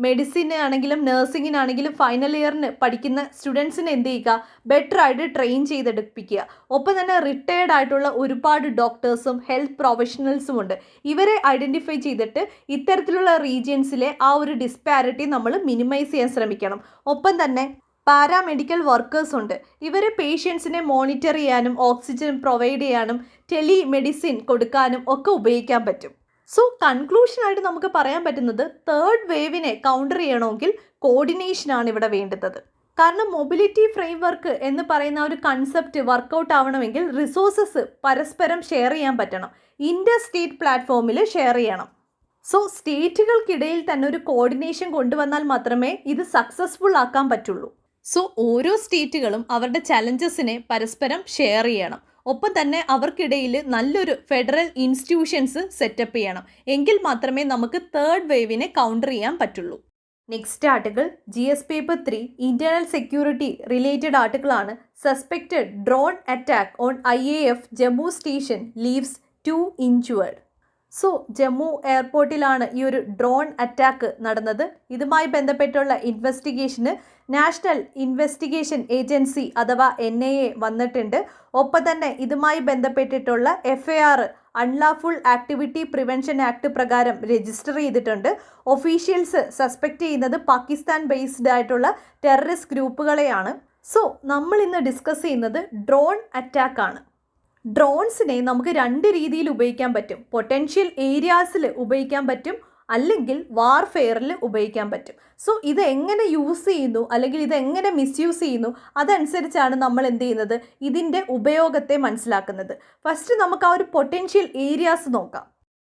മെഡിസിനാണെങ്കിലും നഴ്സിങ്ങിനാണെങ്കിലും ഫൈനൽ ഇയറിന് പഠിക്കുന്ന സ്റ്റുഡൻസിനെ ബെറ്റർ ആയിട്ട് ട്രെയിൻ ചെയ്തെടുപ്പിക്കുക. ഒപ്പം തന്നെ റിട്ടയേർഡ് ആയിട്ടുള്ള ഒരുപാട് ഡോക്ടേഴ്സും ഹെൽത്ത് പ്രൊഫഷണൽസും ഉണ്ട്. ഇവരെ ഐഡൻറ്റിഫൈ ചെയ്തിട്ട് ഇത്തരത്തിലുള്ള റീജിയൻസിലെ ആ ഒരു ഡിസ്പാരിറ്റി നമ്മൾ മിനിമൈസ് ചെയ്യാൻ ശ്രമിക്കണം. ഒപ്പം തന്നെ പാരാമെഡിക്കൽ വർക്കേഴ്സ് ഉണ്ട്. ഇവരെ പേഷ്യൻസിനെ മോണിറ്റർ ചെയ്യാനും ഓക്സിജൻ പ്രൊവൈഡ് ചെയ്യാനും ടെലിമെഡിസിൻ കൊടുക്കാനും ഒക്കെ ഉപയോഗിക്കാൻ പറ്റും. സോ കൺക്ലൂഷനായിട്ട് നമുക്ക് പറയാൻ പറ്റുന്നത് തേർഡ് വേവിനെ കൗണ്ടർ ചെയ്യണമെങ്കിൽ കോർഡിനേഷനാണ് ഇവിടെ വേണ്ടുന്നത്. കാരണം മൊബിലിറ്റി ഫ്രെയിംവർക്ക് എന്ന് പറയുന്ന ഒരു കൺസെപ്റ്റ് വർക്കൗട്ട് ആവണമെങ്കിൽ റിസോഴ്സസ് പരസ്പരം ഷെയർ ചെയ്യാൻ പറ്റണം. ഇൻ്റർ സ്റ്റേറ്റ് പ്ലാറ്റ്ഫോമിൽ ഷെയർ ചെയ്യണം. സോ സ്റ്റേറ്റുകൾക്കിടയിൽ തന്നെ ഒരു കോർഡിനേഷൻ കൊണ്ടുവന്നാൽ മാത്രമേ ഇത് സക്സസ്ഫുൾ ആക്കാൻ പറ്റുള്ളൂ. സോ ഓരോ സ്റ്റേറ്റുകളും അവരുടെ ചലഞ്ചസിനെ പരസ്പരം ഷെയർ ചെയ്യണം. ഒപ്പം തന്നെ അവർക്കിടയിൽ നല്ലൊരു ഫെഡറൽ ഇൻസ്റ്റിറ്റ്യൂഷൻസ് സെറ്റപ്പ് ചെയ്യണം. എങ്കിൽ മാത്രമേ നമുക്ക് തേർഡ് വേവിനെ കൗണ്ടർ ചെയ്യാൻ പറ്റുള്ളൂ. Next article GS paper 3 internal security related ആർട്ടിക്കിളാണ്. Suspected drone attack on IAF Jammu station leaves 2 injured. So Jammu എയർപോർട്ടിലാണ് ഈ ഒരു ഡ്രോൺ അറ്റാക്ക് നടന്നത്. ഇതുമായി ബന്ധപ്പെട്ടുള്ള ഇൻവെസ്റ്റിഗേഷന് നാഷണൽ ഇൻവെസ്റ്റിഗേഷൻ ഏജൻസി അഥവാ NIA വന്നിട്ടുണ്ട്. ഒപ്പം തന്നെ ഇതുമായി ബന്ധപ്പെട്ടിട്ടുള്ള FIR unlawful activity prevention act പ്രകാരം രജിസ്റ്റർ ചെയ്തിട്ടുണ്ട്. ഒഫീഷ്യൽസ് സസ്പെക്റ്റ് ചെയ്യുന്നത് പാകിസ്ഥാൻ ബേസ്ഡ് ആയിട്ടുള്ള ടെററിസ്റ്റ് ഗ്രൂപ്പുകളെയാണ്. സോ നമ്മൾ ഇന്ന് ഡിസ്കസ് ചെയ്യുന്നത് ഡ്രോൺ അറ്റാക്കാണ്. ഡ്രോൺസിനെ നമുക്ക് 2 രീതിയിൽ ഉപയോഗിക്കാൻ പറ്റും. പൊട്ടൻഷ്യൽ ഏരിയാസിൽ ഉപയോഗിക്കാൻ പറ്റും, അല്ലെങ്കിൽ വാർഫെയറിൽ ഉപയോഗിക്കാൻ പറ്റും. സോ ഇത് എങ്ങനെ യൂസ് ചെയ്യുന്നു അല്ലെങ്കിൽ ഇത് എങ്ങനെ മിസ്യൂസ് ചെയ്യുന്നു അതനുസരിച്ചാണ് നമ്മൾ ഇതിൻ്റെ ഉപയോഗത്തെ മനസ്സിലാക്കുന്നത്. ഫസ്റ്റ് നമുക്ക് ആ ഒരു പൊട്ടൻഷ്യൽ ഏരിയാസ് നോക്കാം.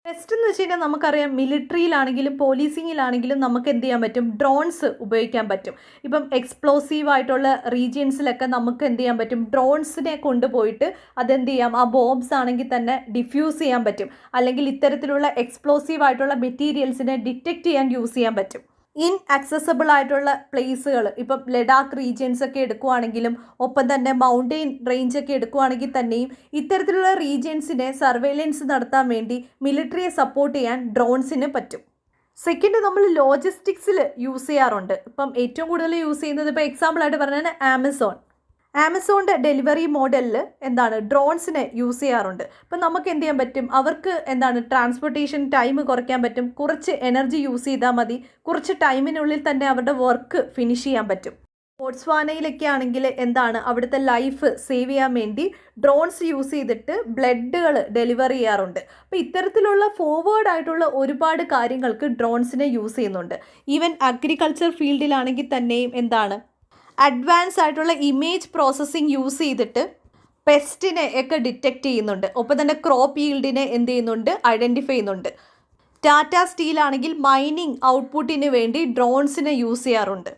ഫസ്റ്റ് എന്ന് വെച്ച് കഴിഞ്ഞാൽ നമുക്കറിയാം മിലിറ്ററിയിലാണെങ്കിലും പോലീസിങ്ങിലാണെങ്കിലും നമുക്ക് ചെയ്യാൻ പറ്റും, ഡ്രോൺസ് ഉപയോഗിക്കാൻ പറ്റും. ഇപ്പം എക്സ്പ്ലോസീവ് ആയിട്ടുള്ള റീജിയൻസിലൊക്കെ നമുക്ക് ചെയ്യാൻ പറ്റും, ഡ്രോൺസിനെ കൊണ്ടുപോയിട്ട് ആ ബോംബ്സ് ആണെങ്കിൽ തന്നെ ഡിഫ്യൂസ് ചെയ്യാൻ പറ്റും. അല്ലെങ്കിൽ ഇത്തരത്തിലുള്ള എക്സ്പ്ലോസീവ് ആയിട്ടുള്ള മെറ്റീരിയൽസിനെ ഡിറ്റക്റ്റ് ചെയ്യാൻ യൂസ് ചെയ്യാൻ പറ്റും. ഇൻഅക്സസിബിൾ ആയിട്ടുള്ള പ്ലേസുകൾ, ഇപ്പം ലഡാക്ക് റീജിയൻസ് ഒക്കെ എടുക്കുവാണെങ്കിലും ഒപ്പം തന്നെ മൗണ്ടെയിൻ റേഞ്ച് ഒക്കെ എടുക്കുവാണെങ്കിൽ തന്നെയും ഇത്തരത്തിലുള്ള റീജിയൻസിനെ സർവൈലൻസ് നടത്താൻ വേണ്ടി മിലിറ്ററിയെ സപ്പോർട്ട് ചെയ്യാൻ ഡ്രോൺസിന് പറ്റും. സെക്കൻഡ്, നമ്മൾ ലോജിസ്റ്റിക്സിൽ യൂസ് ചെയ്യാറുണ്ട്. ഇപ്പം ഏറ്റവും കൂടുതൽ യൂസ് ചെയ്യുന്നത് ഇപ്പോൾ എക്സാമ്പിളായിട്ട് പറഞ്ഞാൽ ആമസോണിൻ്റെ ഡെലിവറി മോഡലിൽ ഡ്രോൺസിനെ യൂസ് ചെയ്യാറുണ്ട്. അപ്പം നമുക്ക് എന്ത് ചെയ്യാൻ പറ്റും, അവർക്ക് ട്രാൻസ്പോർട്ടേഷൻ ടൈം കുറയ്ക്കാൻ പറ്റും. കുറച്ച് എനർജി യൂസ് ചെയ്താൽ മതി, കുറച്ച് ടൈമിനുള്ളിൽ തന്നെ അവരുടെ വർക്ക് ഫിനിഷ് ചെയ്യാൻ പറ്റും. ബോട്സ്വാനയിലൊക്കെ ആണെങ്കിൽ അവിടുത്തെ ലൈഫ് സേവ് ചെയ്യാൻ വേണ്ടി ഡ്രോൺസ് യൂസ് ചെയ്തിട്ട് ബ്ലഡുകൾ ഡെലിവർ ചെയ്യാറുണ്ട്. അപ്പോൾ ഇത്തരത്തിലുള്ള ഫോർവേഡ് ആയിട്ടുള്ള ഒരുപാട് കാര്യങ്ങൾക്ക് ഡ്രോൺസിനെ യൂസ് ചെയ്യുന്നുണ്ട്. ഈവൻ അഗ്രികൾച്ചർ ഫീൽഡിലാണെങ്കിൽ തന്നെയും അഡ്വാൻസ് ആയിട്ടുള്ള ഇമേജ് പ്രോസസ്സിങ് യൂസ് ചെയ്തിട്ട് പെസ്റ്റിനെ ഒക്കെ ഡിറ്റക്റ്റ് ചെയ്യുന്നുണ്ട്. ഒപ്പം തന്നെ ക്രോപ്പ് ഈൽഡിനെ ഐഡൻറ്റിഫൈ ചെയ്യുന്നുണ്ട്. ടാറ്റ സ്റ്റീൽ ആണെങ്കിൽ മൈനിങ് ഔട്ട്പുട്ടിന് വേണ്ടി ഡ്രോൺസിനെ യൂസ് ചെയ്യാറുണ്ട്.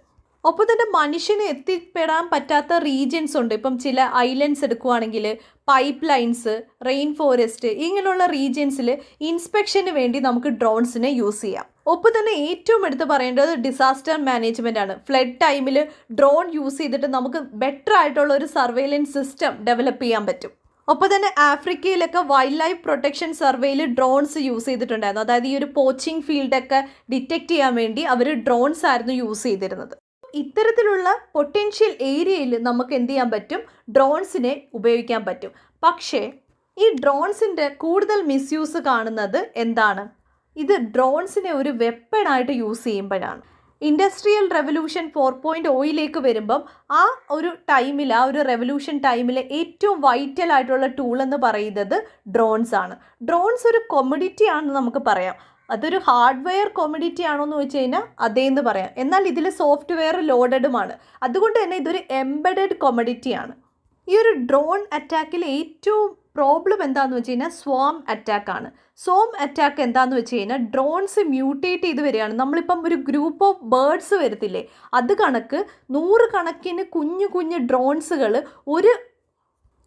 ഒപ്പം തന്നെ മനുഷ്യന് എത്തിപ്പെടാൻ പറ്റാത്ത റീജിയൻസ് ഉണ്ട്. ഇപ്പം ചില ഐലൻഡ്സ് എടുക്കുവാണെങ്കിൽ പൈപ്പ് ലൈൻസ്, റെയിൻ ഫോറസ്റ്റ്, ഇങ്ങനെയുള്ള റീജിയൻസിൽ ഇൻസ്പെക്ഷന് വേണ്ടി നമുക്ക് ഡ്രോൺസിനെ യൂസ് ചെയ്യാം. ഒപ്പം തന്നെ ഏറ്റവും എടുത്ത് പറയേണ്ടത് ഡിസാസ്റ്റർ മാനേജ്മെൻ്റ് ആണ്. ഫ്ലഡ് ടൈമിൽ ഡ്രോൺ യൂസ് ചെയ്തിട്ട് നമുക്ക് ബെറ്റർ ആയിട്ടുള്ള ഒരു സർവൈലൻസ് സിസ്റ്റം ഡെവലപ്പ് ചെയ്യാൻ പറ്റും. ഒപ്പം തന്നെ ആഫ്രിക്കയിലൊക്കെ വൈൽഡ് ലൈഫ് പ്രൊട്ടക്ഷൻ സർവേയിൽ ഡ്രോൺസ് യൂസ് ചെയ്തിട്ടുണ്ടായിരുന്നു. അതായത് ഈ ഒരു പോച്ചിങ് ഫീൽഡൊക്കെ ഡിറ്റക്റ്റ് ചെയ്യാൻ വേണ്ടി അവർ ഡ്രോൺസ് ആയിരുന്നു യൂസ് ചെയ്തിരുന്നത്. ഇത്തരത്തിലുള്ള പൊട്ടൻഷ്യൽ ഏരിയയിൽ നമുക്ക് എന്ത് ചെയ്യാൻ പറ്റും, ഡ്രോൺസിനെ ഉപയോഗിക്കാൻ പറ്റും. പക്ഷേ ഈ ഡ്രോൺസിൻ്റെ കൂടുതൽ മിസ്യൂസ് കാണുന്നത് ഇത് ഡ്രോൺസിനെ ഒരു വെപ്പണായിട്ട് യൂസ് ചെയ്യുമ്പോഴാണ്. ഇൻഡസ്ട്രിയൽ റെവല്യൂഷൻ 4.0 വരുമ്പം ആ ഒരു റെവല്യൂഷൻ ടൈമിലെ ഏറ്റവും വൈറ്റൽ ആയിട്ടുള്ള ടൂൾ എന്ന് പറയുന്നത് ഡ്രോൺസ് ആണ്. ഡ്രോൺസ് ഒരു കൊമഡിറ്റി ആണെന്ന് നമുക്ക് പറയാം. അതൊരു ഹാർഡ്വെയർ കൊമഡിറ്റി ആണോ എന്ന് ചോദിച്ചു കഴിഞ്ഞാൽ അതേന്ന് പറയാം. എന്നാൽ ഇതിൽ സോഫ്റ്റ്വെയർ ലോഡഡുമാണ്. അതുകൊണ്ട് തന്നെ ഇതൊരു എംബഡഡ് കൊമഡിറ്റിയാണ്. ഈ ഒരു ഡ്രോൺ അറ്റാക്കിൽ ഏറ്റവും പ്രോബ്ലം എന്താണെന്ന് വെച്ച് കഴിഞ്ഞാൽ സ്വാം അറ്റാക്കാണ്. സ്വാം അറ്റാക്ക് എന്താണെന്ന് വെച്ച് കഴിഞ്ഞാൽ ഡ്രോൺസ് മ്യൂട്ടേറ്റ് ചെയ്ത് വരികയാണ്. നമ്മളിപ്പം ഒരു ഗ്രൂപ്പ് ഓഫ് ബേർഡ്സ് വരത്തില്ലേ, അത് കണക്ക് 100 കണക്കിന് കുഞ്ഞു കുഞ്ഞു ഡ്രോൺസുകൾ ഒരു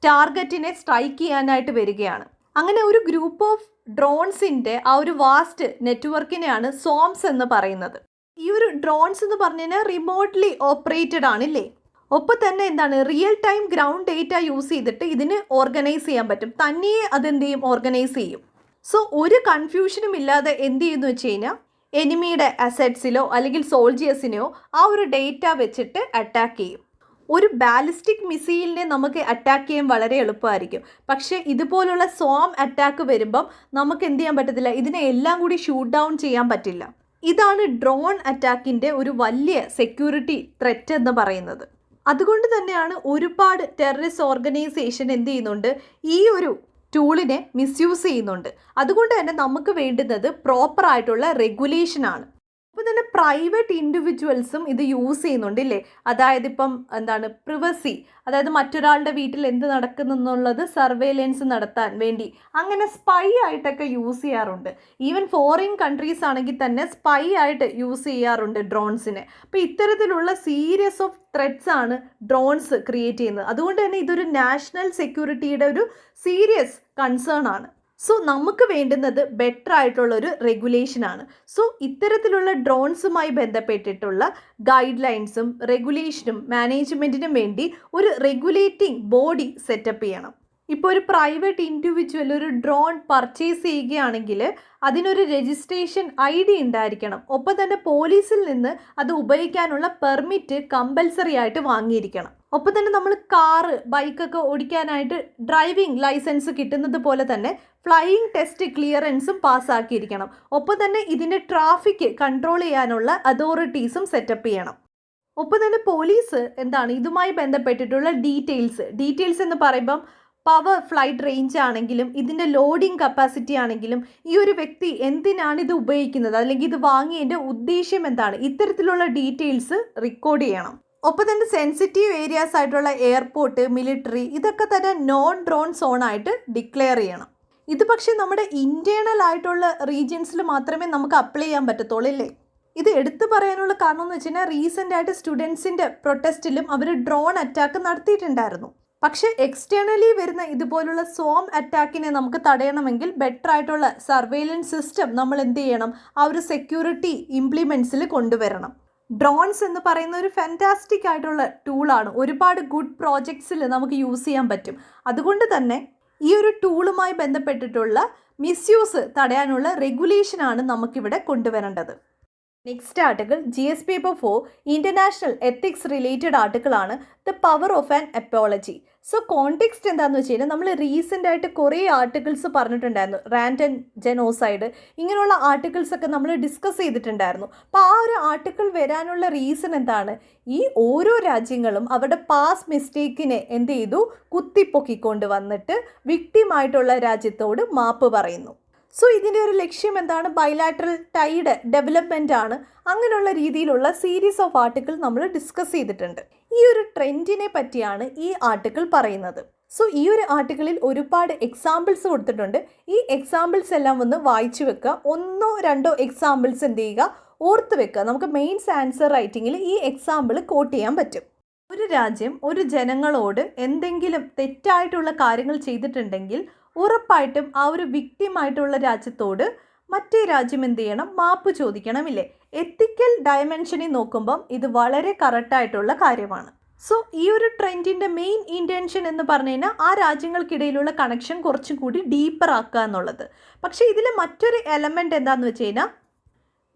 ടാർഗറ്റിനെ സ്ട്രൈക്ക് ചെയ്യാനായിട്ട് വരികയാണ്. അങ്ങനെ ഒരു ഗ്രൂപ്പ് ഓഫ് ഡ്രോൺസിൻ്റെ ആ ഒരു വാസ്റ്റ് നെറ്റ്വർക്കിനെയാണ് സ്വാംസ് എന്ന് പറയുന്നത്. ഈ ഒരു ഡ്രോൺസ് എന്ന് പറഞ്ഞു കഴിഞ്ഞാൽ റിമോട്ട്ലി ഓപ്പറേറ്റഡ് ആണില്ലേ. ഒപ്പം തന്നെ real time ground data use ചെയ്തിട്ട് ഇതിന് ഓർഗനൈസ് ചെയ്യാൻ പറ്റും. തനിയെ അതെന്ത് ചെയ്യും, ഓർഗനൈസ് ചെയ്യും. സോ ഒരു കൺഫ്യൂഷനും ഇല്ലാതെ എന്ത് ചെയ്യുന്നു വെച്ച് കഴിഞ്ഞാൽ എനിമിയുടെ അസറ്റ്സിലോ അല്ലെങ്കിൽ സോൾജിയേഴ്സിനെയോ ആ ഒരു ഡേറ്റ വെച്ചിട്ട് അറ്റാക്ക് ചെയ്യും. ഒരു ബാലിസ്റ്റിക് മിസൈലിനെ നമുക്ക് അറ്റാക്ക് ചെയ്യാൻ വളരെ എളുപ്പമായിരിക്കും. പക്ഷേ ഇതുപോലുള്ള സ്വാം അറ്റാക്ക് വരുമ്പം നമുക്ക് എന്ത് ചെയ്യാൻ പറ്റത്തില്ല, ഇതിനെ എല്ലാം കൂടി ഷൂട്ട് ഡൗൺ ചെയ്യാൻ പറ്റില്ല. ഇതാണ് ഡ്രോൺ അറ്റാക്കിൻ്റെ ഒരു വലിയ സെക്യൂരിറ്റി ത്രെറ്റ് എന്ന് പറയുന്നത്. അതുകൊണ്ട് തന്നെയാണ് ഒരുപാട് ടെററിസ്റ്റ് ഓർഗനൈസേഷൻ എന്ത് ചെയ്യുന്നുണ്ട്, ഈ ഒരു ടൂളിനെ മിസ്യൂസ് ചെയ്യുന്നുണ്ട്. അതുകൊണ്ട് തന്നെ നമുക്ക് വേണ്ടുന്നത് പ്രോപ്പറായിട്ടുള്ള റെഗുലേഷനാണ്. അപ്പോൾ തന്നെ പ്രൈവറ്റ് ഇൻഡിവിജ്വൽസും ഇത് യൂസ് ചെയ്യുന്നുണ്ട് ഇല്ലേ. അതായത് ഇപ്പം പ്രിവസി, അതായത് മറ്റൊരാളുടെ വീട്ടിൽ എന്ത് നടക്കുന്നെന്നുള്ളത് സർവേലൻസ് നടത്താൻ വേണ്ടി അങ്ങനെ സ്പൈ ആയിട്ടൊക്കെ യൂസ് ചെയ്യാറുണ്ട്. ഈവൻ ഫോറിൻ കൺട്രീസ് ആണെങ്കിൽ തന്നെ സ്പൈ ആയിട്ട് യൂസ് ചെയ്യാറുണ്ട് ഡ്രോൺസിനെ. അപ്പോൾ ഇത്തരത്തിലുള്ള സീരീസ് ഓഫ് ത്രെറ്റ്സ് ആണ് ഡ്രോൺസ് ക്രിയേറ്റ് ചെയ്യുന്നത്. അതുകൊണ്ട് തന്നെ ഇതൊരു നാഷണൽ സെക്യൂരിറ്റിയുടെ ഒരു സീരിയസ് കൺസേൺ ആണ്. സോ നമുക്ക് വേണ്ടുന്നത് ബെറ്റർ ആയിട്ടുള്ളൊരു റെഗുലേഷനാണ്. സോ ഇത്തരത്തിലുള്ള ഡ്രോൺസുമായി ബന്ധപ്പെട്ടിട്ടുള്ള ഗൈഡ് ലൈൻസും റെഗുലേഷനും മാനേജ്മെൻറ്റിനും വേണ്ടി ഒരു റെഗുലേറ്റിംഗ് ബോഡി സെറ്റപ്പ് ചെയ്യണം. ഇപ്പോൾ ഒരു പ്രൈവറ്റ് ഇൻഡിവിജ്വൽ ഒരു ഡ്രോൺ പർച്ചേസ് ചെയ്യുകയാണെങ്കിൽ അതിനൊരു രജിസ്ട്രേഷൻ ID ഉണ്ടായിരിക്കണം. ഒപ്പം തന്നെ പോലീസിൽ നിന്ന് അത് ഉപയോഗിക്കാനുള്ള പെർമിറ്റ് കമ്പൽസറി ആയിട്ട് വാങ്ങിയിരിക്കണം. ഒപ്പം തന്നെ നമ്മൾ കാറ്, ബൈക്കൊക്കെ ഓടിക്കാനായിട്ട് ഡ്രൈവിംഗ് ലൈസൻസ് കിട്ടുന്നത് പോലെ തന്നെ ഫ്ലൈയിങ് ടെസ്റ്റ് ക്ലിയറൻസും പാസ്സാക്കിയിരിക്കണം. ഒപ്പം തന്നെ ഇതിൻ്റെ ട്രാഫിക് കൺട്രോൾ ചെയ്യാനുള്ള അതോറിറ്റീസും സെറ്റപ്പ് ചെയ്യണം. ഒപ്പം തന്നെ പോലീസ് ഇതുമായി ബന്ധപ്പെട്ടിട്ടുള്ള ഡീറ്റെയിൽസ് എന്ന് പറയുമ്പം പവർ ഫ്ലൈറ്റ് റേഞ്ച് ആണെങ്കിലും ഇതിൻ്റെ ലോഡിംഗ് കപ്പാസിറ്റി ആണെങ്കിലും ഈ ഒരു വ്യക്തി എന്തിനാണ് ഇത് ഉപയോഗിക്കുന്നത് അല്ലെങ്കിൽ ഇത് വാങ്ങിയതിൻ്റെ ഉദ്ദേശ്യം എന്താണ്, ഇത്തരത്തിലുള്ള ഡീറ്റെയിൽസ് റെക്കോർഡ് ചെയ്യണം. ഒപ്പം തന്നെ സെൻസിറ്റീവ് ഏരിയാസ് ആയിട്ടുള്ള എയർപോർട്ട്, മിലിറ്ററി, ഇതൊക്കെ തന്നെ നോൺ ഡ്രോൺ സോണായിട്ട് ഡിക്ലെയർ ചെയ്യണം. ഇത് പക്ഷേ നമ്മുടെ ഇൻറ്റേർണൽ ആയിട്ടുള്ള റീജിയൻസിൽ മാത്രമേ നമുക്ക് അപ്ലൈ ചെയ്യാൻ പറ്റത്തുള്ളൂ അല്ലേ. ഇത് എടുത്തു പറയാനുള്ള കാരണം എന്ന് വെച്ച് കഴിഞ്ഞാൽ റീസെൻ്റ് ആയിട്ട് സ്റ്റുഡൻസിൻ്റെ പ്രൊട്ടസ്റ്റിലും അവർ ഡ്രോൺ അറ്റാക്ക് നടത്തിയിട്ടുണ്ടായിരുന്നു. പക്ഷേ എക്സ്റ്റേണലി വരുന്ന ഇതുപോലുള്ള സ്വാം അറ്റാക്കിനെ നമുക്ക് തടയണമെങ്കിൽ ബെറ്റർ ആയിട്ടുള്ള സർവെയിലൻസ് സിസ്റ്റം നമ്മൾ എന്ത് ചെയ്യണം, ആ ഒരു സെക്യൂരിറ്റി ഇംപ്ലിമെൻറ്റ്സിൽ കൊണ്ടുവരണം. ഡ്രോൺസ് എന്ന് പറയുന്ന ഒരു ഫാൻറ്റാസ്റ്റിക് ആയിട്ടുള്ള ടൂളാണ്. ഒരുപാട് ഗുഡ് പ്രോജക്ട്സിൽ നമുക്ക് യൂസ് ചെയ്യാൻ പറ്റും. അതുകൊണ്ട് തന്നെ ഈ ഒരു ടൂളുമായി ബന്ധപ്പെട്ടിട്ടുള്ള മിസ്യൂസ് തടയാനുള്ള റെഗുലേഷനാണ് നമുക്കിവിടെ കൊണ്ടുവരേണ്ടത്. Next article GS paper 4 international ethics related ആർട്ടിക്കിളാണ് the power of an apology. So context എന്താണെന്ന് വെച്ച് കഴിഞ്ഞാൽ നമ്മൾ റീസെൻ്റ് ആയിട്ട് കുറേ ആർട്ടിക്കിൾസ് പറഞ്ഞിട്ടുണ്ടായിരുന്നു. റാൻഡ് ആൻഡ് ജെനോസൈഡ് ഇങ്ങനെയുള്ള ആർട്ടിക്കിൾസ് ഒക്കെ നമ്മൾ ഡിസ്കസ് ചെയ്തിട്ടുണ്ടായിരുന്നു. അപ്പോൾ ആ ഒരു ആർട്ടിക്കിൾ വരാനുള്ള റീസൺ എന്താണ്, ഈ ഓരോ രാജ്യങ്ങളും അവരുടെ പാസ്റ്റ് മിസ്റ്റേക്കിനെ എന്ത് ചെയ്തു, കുത്തിപ്പൊക്കിക്കൊണ്ട് വന്നിട്ട് വിക്ടിമായിട്ടുള്ള രാജ്യത്തോട് മാപ്പ് പറയുന്നു. സോ ഇതിൻ്റെ ഒരു ലക്ഷ്യം എന്താണ്, ബൈലാറ്ററൽ ടൈഡ് ഡെവലപ്മെൻ്റ് ആണ്. അങ്ങനെയുള്ള രീതിയിലുള്ള സീരീസ് ഓഫ് ആർട്ടിക്കിൾ നമ്മൾ ഡിസ്കസ് ചെയ്തിട്ടുണ്ട്. ഈ ഒരു ട്രെൻഡിനെ പറ്റിയാണ് ഈ ആർട്ടിക്കിൾ പറയുന്നത്. സോ ഈ ഒരു ആർട്ടിക്കിളിൽ ഒരുപാട് എക്സാമ്പിൾസ് കൊടുത്തിട്ടുണ്ട്. ഈ എക്സാമ്പിൾസ് എല്ലാം ഒന്ന് വായിച്ചു വെക്കുക. 1-2 എക്സാമ്പിൾസ് എന്ത് ചെയ്യുക, ഓർത്ത് വെക്കുക. നമുക്ക് മെയിൻസ് ആൻസർ റൈറ്റിങ്ങിൽ ഈ എക്സാമ്പിൾ കോട്ട് ചെയ്യാൻ പറ്റും. ഒരു രാജ്യം ഒരു ജനങ്ങളോട് എന്തെങ്കിലും തെറ്റായിട്ടുള്ള കാര്യങ്ങൾ ചെയ്തിട്ടുണ്ടെങ്കിൽ ഉറപ്പായിട്ടും ആ ഒരു വിക്ടിമായിട്ടുള്ള രാജ്യത്തോട് മറ്റേ രാജ്യം എന്ത് ചെയ്യണം, മാപ്പ് ചോദിക്കണമില്ലേ. എത്തിക്കൽ ഡയമെൻഷനിൽ നോക്കുമ്പം ഇത് വളരെ കറക്റ്റായിട്ടുള്ള കാര്യമാണ്. സോ ഈ ഒരു ട്രെൻഡിൻ്റെ മെയിൻ ഇൻറ്റൻഷൻ എന്ന് പറഞ്ഞു കഴിഞ്ഞാൽ ആ രാജ്യങ്ങൾക്കിടയിലുള്ള കണക്ഷൻ കുറച്ചും കൂടി ഡീപ്പർ ആക്കുക എന്നുള്ളത്. പക്ഷേ ഇതിൽ മറ്റൊരു എലമെൻറ്റ് എന്താണെന്ന് വെച്ച് കഴിഞ്ഞാൽ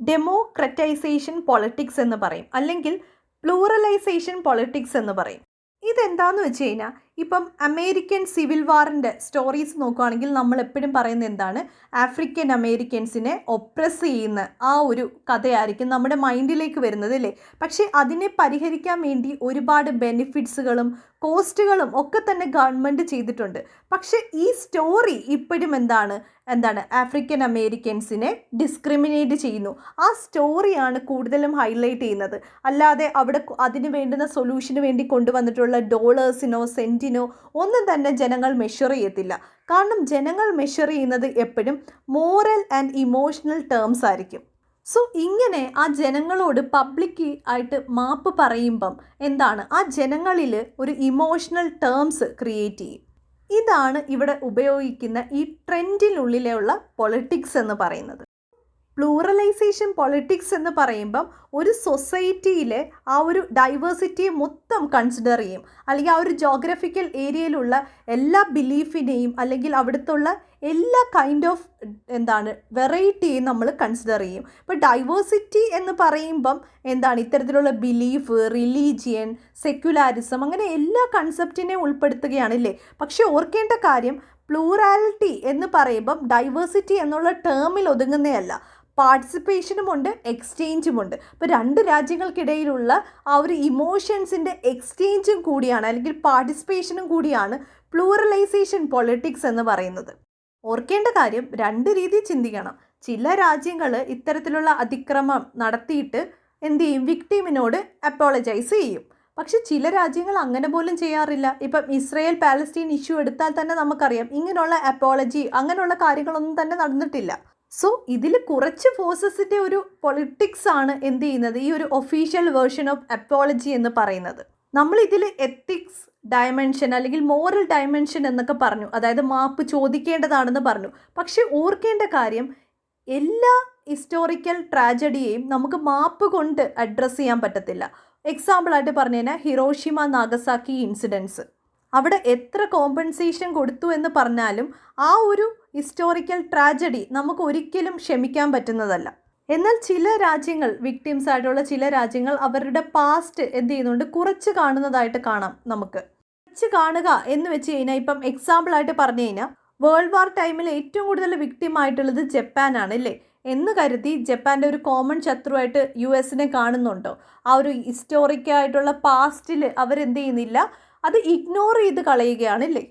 ഡെമോക്രറ്റൈസേഷൻ പൊളിറ്റിക്സ് എന്ന് പറയും, അല്ലെങ്കിൽ പ്ലൂറലൈസേഷൻ പൊളിറ്റിക്സ് എന്ന് പറയും. ഇതെന്താന്ന് വെച്ച് കഴിഞ്ഞാൽ ഇപ്പം അമേരിക്കൻ സിവിൽ വാറിൻ്റെ സ്റ്റോറീസ് നോക്കുകയാണെങ്കിൽ നമ്മൾ എപ്പോഴും പറയുന്നത് എന്താണ്, ആഫ്രിക്കൻ അമേരിക്കൻസിനെ ഒപ്രസ് ചെയ്യുന്ന ആ ഒരു കഥയായിരിക്കും നമ്മുടെ മൈൻഡിലേക്ക് വരുന്നത് അല്ലേ. പക്ഷേ അതിനെ പരിഹരിക്കാൻ വേണ്ടി ഒരുപാട് ബെനിഫിറ്റ്സുകളും കോസ്റ്റുകളും ഒക്കെ തന്നെ ഗവൺമെൻറ് ചെയ്തിട്ടുണ്ട്. പക്ഷേ ഈ സ്റ്റോറി ഇപ്പോഴും എന്താണ് ആഫ്രിക്കൻ അമേരിക്കൻസിനെ ഡിസ്ക്രിമിനേറ്റ് ചെയ്യുന്നു. ആ സ്റ്റോറിയാണ് കൂടുതലും ഹൈലൈറ്റ് ചെയ്യുന്നത്. അല്ലാതെ അവിടെ അതിന് വേണ്ടുന്ന സൊല്യൂഷന് വേണ്ടി കൊണ്ടുവന്നിട്ടുള്ള ഡോളേഴ്സിനോ സെൻറ്റിനോ ഒന്നും തന്നെ ജനങ്ങൾ മെഷർ ചെയ്യത്തില്ല. കാരണം ജനങ്ങൾ മെഷർ ചെയ്യുന്നത് എപ്പോഴും മോറൽ ആൻഡ് ഇമോഷണൽ ടേംസ് ആയിരിക്കും. സോ ഇങ്ങനെ ആ ജനങ്ങളോട് പബ്ലിക് ആയിട്ട് മാപ്പ് പറയുമ്പം എന്താണ്, ആ ജനങ്ങളിൽ ഒരു ഇമോഷണൽ ടേംസ് ക്രിയേറ്റ് ചെയ്യും. ഇതാണ് ഇവിടെ ഉപയോഗിക്കുന്ന ഈ ട്രെൻഡിനുള്ളിലുള്ള പൊളിറ്റിക്സ് എന്ന് പറയുന്നത്. പ്ലൂറലൈസേഷൻ പൊളിറ്റിക്സ് എന്ന് പറയുമ്പം ഒരു സൊസൈറ്റിയിലെ ആ ഒരു ഡൈവേഴ്സിറ്റിയെ മൊത്തം കൺസിഡർ ചെയ്യും, അല്ലെങ്കിൽ ആ ഒരു ജോഗ്രഫിക്കൽ ഏരിയയിലുള്ള എല്ലാ ബിലീഫിനെയും അല്ലെങ്കിൽ അവിടുത്തുള്ള എല്ലാ കൈൻഡ് ഓഫ് വെറൈറ്റിയും നമ്മൾ കൺസിഡർ ചെയ്യും. ഇപ്പോൾ ഡൈവേഴ്സിറ്റി എന്ന് പറയുമ്പം ഇത്തരത്തിലുള്ള ബിലീഫ്, റിലീജിയൻ, സെക്യുലാരിസം അങ്ങനെ എല്ലാ കൺസെപ്റ്റിനെയും ഉൾപ്പെടുത്തുകയാണല്ലേ. പക്ഷെ ഓർക്കേണ്ട കാര്യം, പ്ലൂറാലിറ്റി എന്ന് പറയുമ്പം ഡൈവേഴ്സിറ്റി എന്നുള്ള ടേമിൽ ഒതുങ്ങുന്നതല്ല. പാർട്ടിസിപ്പേഷനുമുണ്ട്, എക്സ്ചേഞ്ചുമുണ്ട്. അപ്പോൾ രണ്ട് രാജ്യങ്ങൾക്കിടയിലുള്ള ആ ഒരു ഇമോഷൻസിൻ്റെ എക്സ്ചേഞ്ചും കൂടിയാണ്, അല്ലെങ്കിൽ പാർട്ടിസിപ്പേഷനും കൂടിയാണ് പ്ലൂറലൈസേഷൻ പൊളിറ്റിക്സ് എന്ന് പറയുന്നത്. ഓർക്കേണ്ട കാര്യം, രണ്ട് രീതി ചിന്തിക്കണം. ചില രാജ്യങ്ങൾ ഇത്തരത്തിലുള്ള അതിക്രമം നടത്തിയിട്ട് എന്ത് ചെയ്യും, വിക്ടിമിനോട് അപ്പോളജൈസ് ചെയ്യും. പക്ഷെ ചില രാജ്യങ്ങൾ അങ്ങനെ പോലും ചെയ്യാറില്ല. ഇപ്പം ഇസ്രയേൽ പാലസ്തീൻ ഇഷ്യൂ എടുത്താൽ തന്നെ നമുക്കറിയാം, ഇങ്ങനെയുള്ള അപ്പോളജി അങ്ങനെയുള്ള കാര്യങ്ങളൊന്നും തന്നെ നടന്നിട്ടില്ല. സോ ഇതിൽ കുറച്ച് ഫോഴ്സസിൻ്റെ ഒരു പൊളിറ്റിക്സ് ആണ് എന്ത് ചെയ്യുന്നത്, ഈ ഒരു ഒഫീഷ്യൽ വേർഷൻ ഓഫ് അപ്പോളജി എന്ന് പറയുന്നത്. നമ്മളിതിൽ എത്തിക്സ് ഡയമെൻഷൻ അല്ലെങ്കിൽ മോറൽ ഡയമെൻഷൻ എന്നൊക്കെ പറഞ്ഞു, അതായത് മാപ്പ് ചോദിക്കേണ്ടതാണെന്ന് പറഞ്ഞു. പക്ഷെ ഓർക്കേണ്ട കാര്യം, എല്ലാ ഹിസ്റ്റോറിക്കൽ ട്രാജഡിയെയും നമുക്ക് മാപ്പ് കൊണ്ട് അഡ്രസ്സ് ചെയ്യാൻ പറ്റത്തില്ല. എക്സാമ്പിളായിട്ട് പറഞ്ഞു കഴിഞ്ഞാൽ ഹിരോഷിമ നാഗസാക്കി ഇൻസിഡൻസ്, അവിടെ എത്ര കോമ്പൻസേഷൻ കൊടുത്തു എന്ന് പറഞ്ഞാലും ആ ഒരു ഹിസ്റ്റോറിക്കൽ ട്രാജഡി നമുക്ക് ഒരിക്കലും ക്ഷമിക്കാൻ പറ്റുന്നതല്ല. എന്നാൽ ചില രാജ്യങ്ങൾ, വിക്ടിംസ് ആയിട്ടുള്ള ചില രാജ്യങ്ങൾ അവരുടെ പാസ്റ്റ് എന്ത് ചെയ്യുന്നുണ്ട്, കുറച്ച് കാണുന്നതായിട്ട് കാണാം. നമുക്ക് കുറച്ച് കാണുക എന്ന് വെച്ച് കഴിഞ്ഞാൽ, ഇപ്പം എക്സാമ്പിളായിട്ട് പറഞ്ഞു കഴിഞ്ഞാൽ വേൾഡ് വാർ ടൈമിൽ ഏറ്റവും കൂടുതൽ വിക്ടിം ആയിട്ടുള്ളത് ജപ്പാനാണ് അല്ലേ എന്ന് കരുതി ജപ്പാൻ്റെ ഒരു കോമൺ ശത്രുവായിട്ട് US കാണുന്നുണ്ടോ? ആ ഒരു ഹിസ്റ്റോറിക്കായിട്ടുള്ള പാസ്റ്റിൽ അവരെന്ത് ചെയ്യുന്നില്ല, അത് ഇഗ്നോർ ചെയ്ത് കളയുകയാണ് അല്ലേ.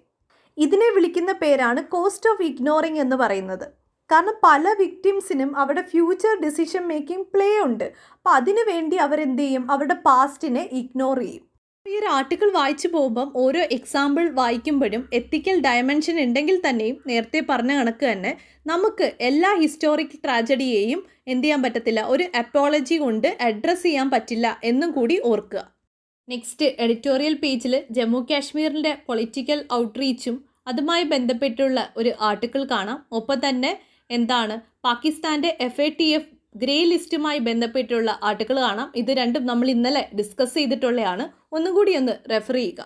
ഇതിനെ വിളിക്കുന്ന പേരാണ് കോസ്റ്റ് ഓഫ് ഇഗ്നോറിങ് എന്ന് പറയുന്നത്. കാരണം പല വിക്ടിംസിനും അവിടെ ഫ്യൂച്ചർ ഡിസിഷൻ മേക്കിംഗ് പ്ലേ ഉണ്ട്. അപ്പോൾ അതിനു വേണ്ടി അവരെന്ത് ചെയ്യും, അവരുടെ പാസ്റ്റിനെ ഇഗ്നോർ ചെയ്യും. ഈ ഒരു ആർട്ടിക്കിൾ വായിച്ചു പോകുമ്പം ഓരോ എക്സാമ്പിൾ വായിക്കുമ്പോഴും എത്തിക്കൽ ഡയമെൻഷൻ ഉണ്ടെങ്കിൽ തന്നെയും നേരത്തെ പറഞ്ഞ കണക്ക് തന്നെ നമുക്ക് എല്ലാ ഹിസ്റ്റോറിക് ട്രാജഡിയെയും എന്ത് ചെയ്യാൻ പറ്റത്തില്ല, ഒരു അപ്പോളജി കൊണ്ട് അഡ്രസ്സ് ചെയ്യാൻ പറ്റില്ല എന്നും കൂടി ഓർക്കുക. നെക്സ്റ്റ് എഡിറ്റോറിയൽ പേജിൽ ജമ്മു കാശ്മീരിൻ്റെ പൊളിറ്റിക്കൽ ഔട്ട്റീച്ചും അതുമായി ബന്ധപ്പെട്ടുള്ള ഒരു ആർട്ടിക്കിൾ കാണാം. ഒപ്പം തന്നെ എന്താണ് പാകിസ്ഥാൻ്റെ FATF ഗ്രേ ലിസ്റ്റുമായി ബന്ധപ്പെട്ടുള്ള ആർട്ടിക്കിൾ കാണാം. ഇത് രണ്ടും നമ്മൾ ഇന്നലെ ഡിസ്കസ് ചെയ്തിട്ടുള്ളതാണ്. ഒന്നുകൂടി ഒന്ന് റെഫർ ചെയ്യുക.